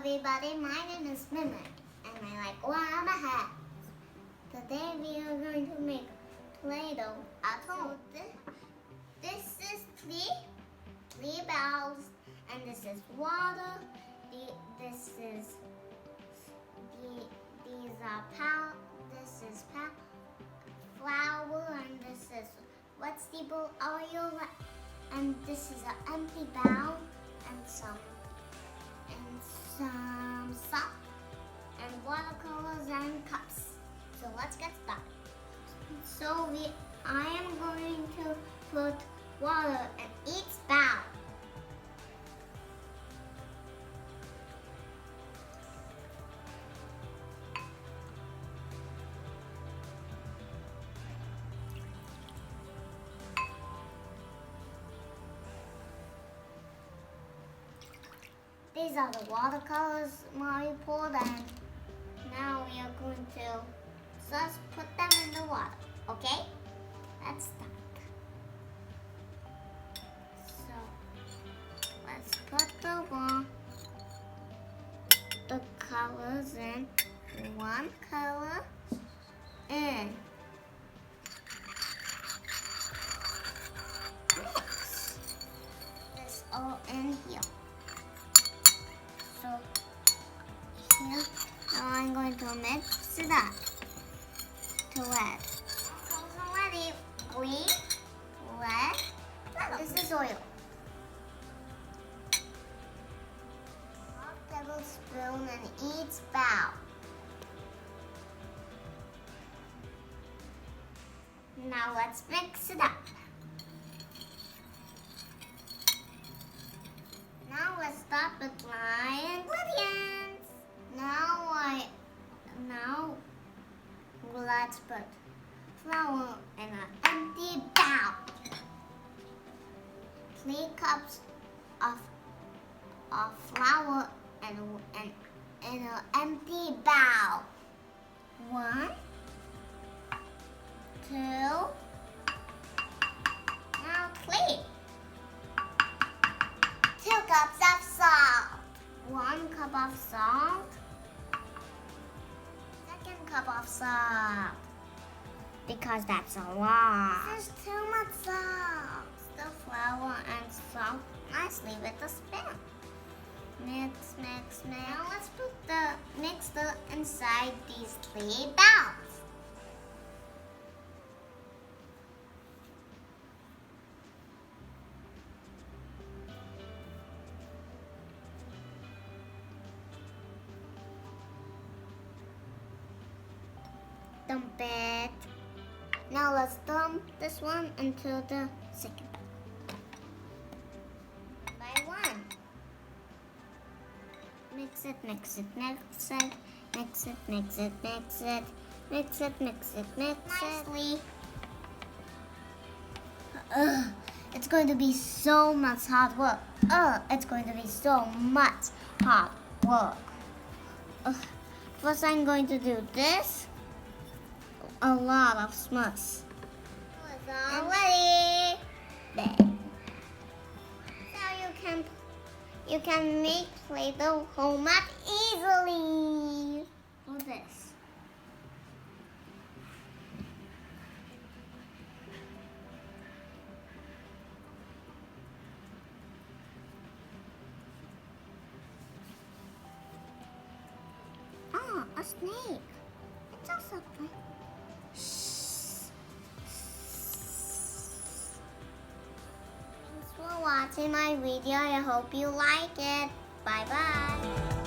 everybody, my name is Mimic and I like llama hats. Today we are going to make Play-Doh at home. This is three bowls and this is water. This is flour and this is vegetable oil and this is an empty bowl and some salt and watercolors and cups. So let's get started. So I am going to put water in each bowl. These are the watercolors Mommy poured and now we are going to just put them in the water, okay? Let's start. So let's put the colors in, one color in. Mix this all in here. So here, now I'm going to mix it up to red. Colors are ready. Green, red, yellow. This is oil. Half tablespoon in each bowl. Now let's mix it up. Now let's start with my ingredients. Now let's put flour in an empty bowl. 3 cups of flour in an empty bowl. 1, 2, now 3. 2 cups of salt. 1 cup of salt. 2nd cup of salt. Because that's a lot. There's too much salt. The flour and salt nicely with a spoon. Mix, mix, mix. Now let's put the mixture inside these 3 bowls. Dump it. Now let's dump this one into the second by one. Mix it, mix it, mix it, mix it, mix it, mix it, mix it, mix it, mix it. Nicely. It's going to be so much hard work. It's going to be so much hard work. First I'm going to do this. A lot of smuts. It's all ready. There. So you can make Play-Doh home easily. For this. Oh, a snake. It's also fun. Thanks for watching my video. I hope you like it. Bye bye.